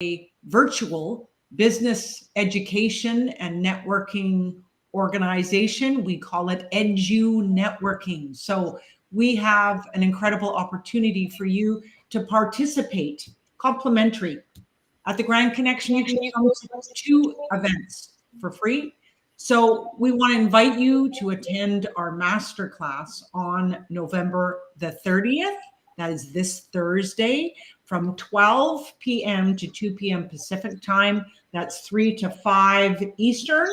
a virtual business education and networking organization. We call it Edu Networking. So we have an incredible opportunity for you to participate complimentary at the Grand Connection. You can come to 2 events for free. So we want to invite you to attend our masterclass on November the 30th. That is this Thursday from 12 p.m. to 2 p.m. Pacific time. That's 3 to 5 Eastern.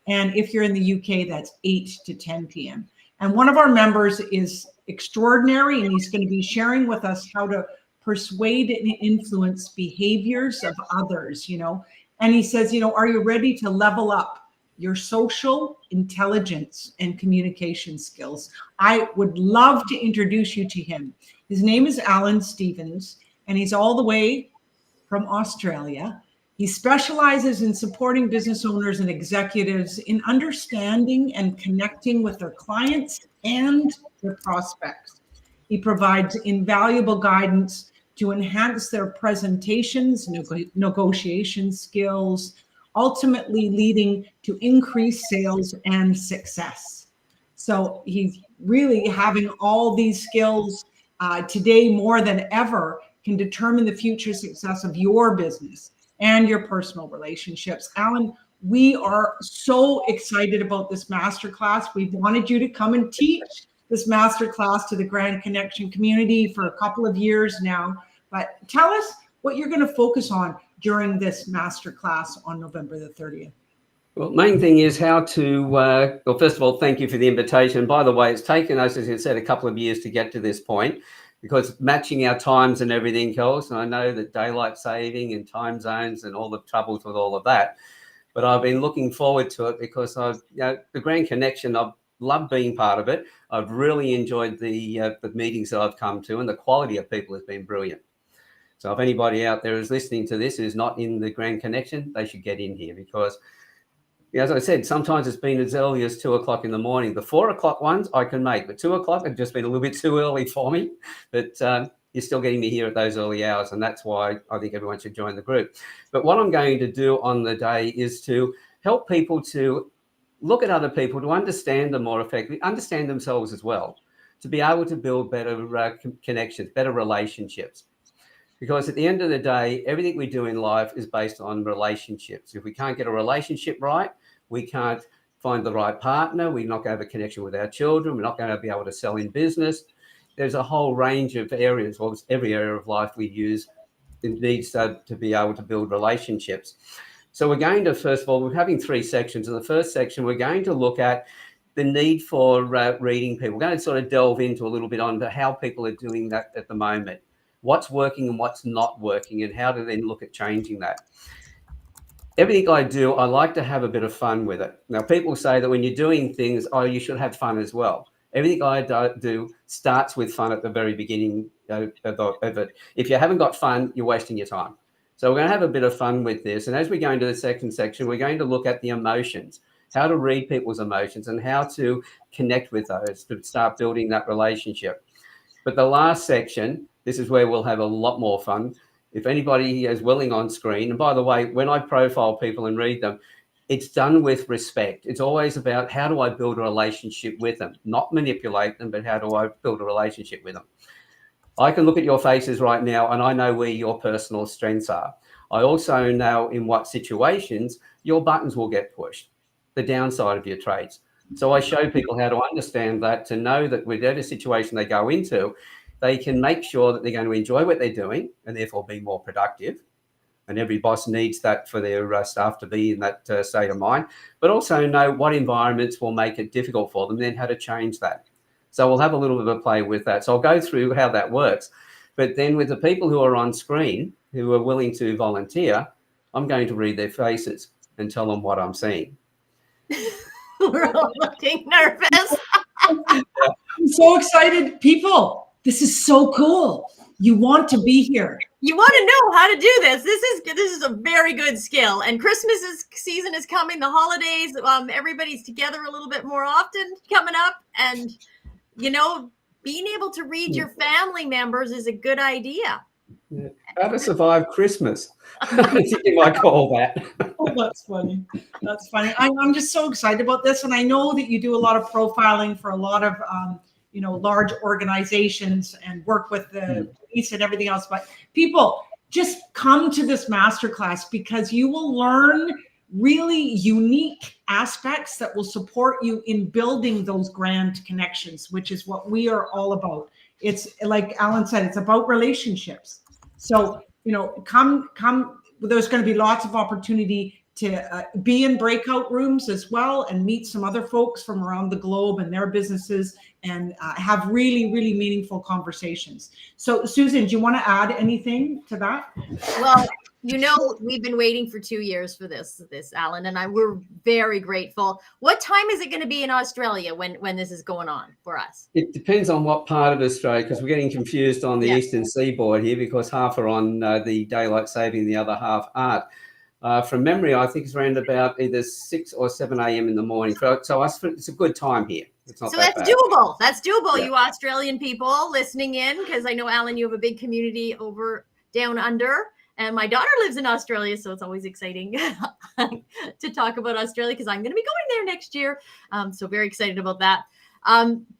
And if you're in the UK, that's 8 to 10 p.m. And one of our members is extraordinary, and he's going to be sharing with us how to persuade and influence behaviors of others, And he says, are you ready to level up your social intelligence and communication skills? I would love to introduce you to him. His name is Alan Stevens, and he's all the way from Australia. He specializes in supporting business owners and executives in understanding and connecting with their clients and their prospects. He provides invaluable guidance to enhance their presentations, negotiation skills, ultimately leading to increased sales and success. So he's really having all these skills today more than ever can determine the future success of your business and your personal relationships. Alan, we are so excited about this masterclass. We've wanted you to come and teach this masterclass to the Grand Connection community for a couple of years now. But tell us what you're going to focus on during this masterclass on November the 30th. Well, main thing is how to, well, first of all, thank you for the invitation. By the way, it's taken us, as you said, a couple of years to get to this point, because matching our times and everything else, and I know that daylight saving and time zones and all the troubles with all of that, but I've been looking forward to it because the Grand Connection, I've loved being part of it. I've really enjoyed the meetings that I've come to, and the quality of people has been brilliant. So if anybody out there is listening to this who's not in the Grand Connection, they should get in here, because as I said, sometimes it's been as early as 2 o'clock in the morning. The 4 o'clock ones I can make, but 2 o'clock had just been a little bit too early for me. But you're still getting me here at those early hours, and that's why I think everyone should join the group. But what I'm going to do on the day is to help people to look at other people, to understand them more effectively, understand themselves as well, to be able to build better connections, better relationships. Because at the end of the day, everything we do in life is based on relationships. If we can't get a relationship right, we can't find the right partner. We're not going to have a connection with our children. We're not going to be able to sell in business. There's a whole range of areas, well, every area of life we use, it needs to be able to build relationships. So we're going to, first of all, we're having 3 sections. In the first section, we're going to look at the need for reading people. We're going to sort of delve into a little bit on how people are doing that at the moment. What's working and what's not working, and how to then look at changing that. Everything I do, I like to have a bit of fun with it. Now, people say that when you're doing things, you should have fun as well. Everything I do starts with fun at the very beginning of it. If you haven't got fun, you're wasting your time. So we're going to have a bit of fun with this. And as we go into the second section, we're going to look at the emotions, how to read people's emotions and how to connect with those to start building that relationship. But the last section, this is where we'll have a lot more fun. If anybody is willing on screen, and by the way, when I profile people and read them, it's done with respect. It's always about how do I build a relationship with them, not manipulate them, but how do I build a relationship with them? I can look at your faces right now and I know where your personal strengths are. I also know in what situations your buttons will get pushed, the downside of your traits. So I show people how to understand that, to know that whatever situation they go into, they can make sure that they're going to enjoy what they're doing and therefore be more productive. And every boss needs that for their staff to be in that state of mind, but also know what environments will make it difficult for them, then how to change that. So we'll have a little bit of a play with that. So I'll go through how that works. But then with the people who are on screen, who are willing to volunteer, I'm going to read their faces and tell them what I'm seeing. We're all looking nervous. I'm so excited. People, this is so cool. You want to be here. You want to know how to do this. This is a very good skill. And Christmas season is coming, the holidays, everybody's together a little bit more often coming up. And, being able to read your family members is a good idea. Yeah. How to survive Christmas. I think you might call that. Oh, that's funny. That's funny. I'm just so excited about this, and I know that you do a lot of profiling for a lot of large organizations and work with the police and everything else. But people, just come to this masterclass because you will learn really unique aspects that will support you in building those grand connections, which is what we are all about. It's like Alan said, it's about relationships. So, come. There's going to be lots of opportunity to be in breakout rooms as well and meet some other folks from around the globe and their businesses and have really, really meaningful conversations. So, Susan, do you want to add anything to that? Well, we've been waiting for 2 years for this, Alan, and we're very grateful. What time is it going to be in Australia when this is going on for us? It depends on what part of Australia, because we're getting confused on the eastern seaboard here because half are on the daylight saving, the other half aren't. From memory, I think it's around about either 6 or 7 a.m. in the morning. So it's a good time here. It's not that's bad. doable. That's doable, Yeah. You Australian people listening in, because I know, Alan, you have a big community over down under. And my daughter lives in Australia, so it's always exciting to talk about Australia because I'm going to be going there next year. So very excited about that.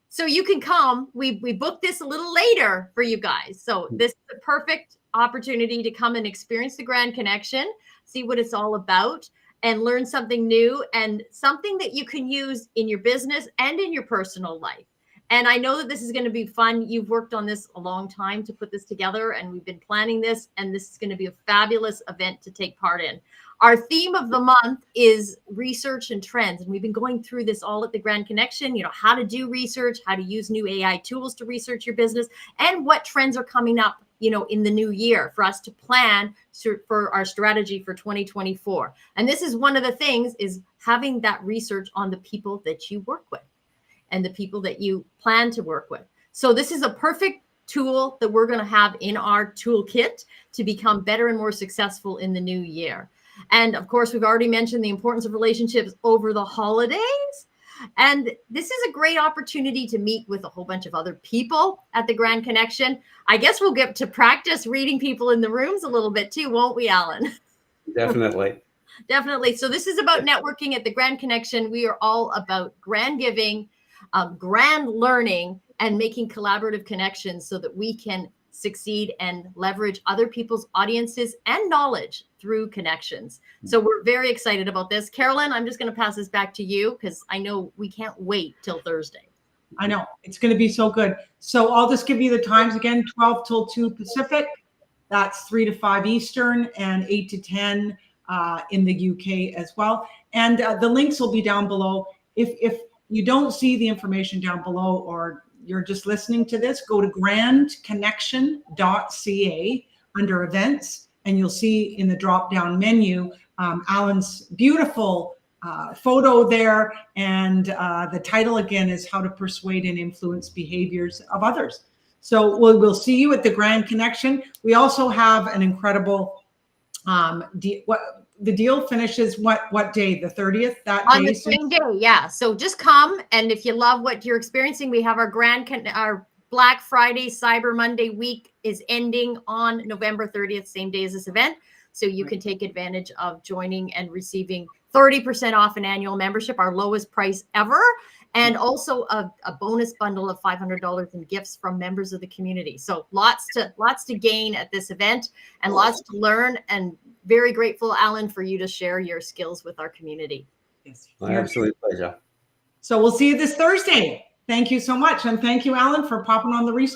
So you can come. We booked this a little later for you guys. So this is a perfect opportunity to come and experience the Grand Connection, see what it's all about, and learn something new and something that you can use in your business and in your personal life. And I know that this is going to be fun. You've worked on this a long time to put this together, and we've been planning this, and this is going to be a fabulous event to take part in. Our theme of the month is research and trends, and we've been going through this all at the Grand Connection, how to do research, how to use new AI tools to research your business, and what trends are coming up, in the new year for us to plan for our strategy for 2024. And this is one of the things, is having that research on the people that you work with and the people that you plan to work with. So this is a perfect tool that we're going to have in our toolkit to become better and more successful in the new year. And of course, we've already mentioned the importance of relationships over the holidays. And this is a great opportunity to meet with a whole bunch of other people at the Grand Connection. I guess we'll get to practice reading people in the rooms a little bit too, won't we, Alan? Definitely. Definitely. So this is about networking at the Grand Connection. We are all about grand giving, grand learning, and making collaborative connections so that we can succeed and leverage other people's audiences and knowledge through connections. So we're very excited about this. Carolyn, I'm just going to pass this back to you because I know we can't wait till Thursday. I know. It's going to be so good. So I'll just give you the times again, 12 till 2 Pacific. That's 3 to 5 Eastern and 8 to 10 in the UK as well. And the links will be down below. If you don't see the information down below, or you're just listening to this, go to grandconnection.ca under events, and you'll see in the drop-down menu Alan's beautiful photo there. And the title again is How to Persuade and Influence Behaviors of Others. So we'll see you at the Grand Connection. We also have an incredible the deal finishes what day? The 30th? That on day? The same day, yeah. So just come, and if you love what you're experiencing, we have our our Black Friday, Cyber Monday week is ending on November 30th, same day as this event. So you can take advantage of joining and receiving 30% off an annual membership, our lowest price ever, and also a bonus bundle of $500 in gifts from members of the community. So lots to gain at this event and lots to learn, and very grateful, Alan, for you to share your skills with our community. Yes. My absolute pleasure. So we'll see you this Thursday. Thank you so much. And thank you, Alan, for popping on the restart.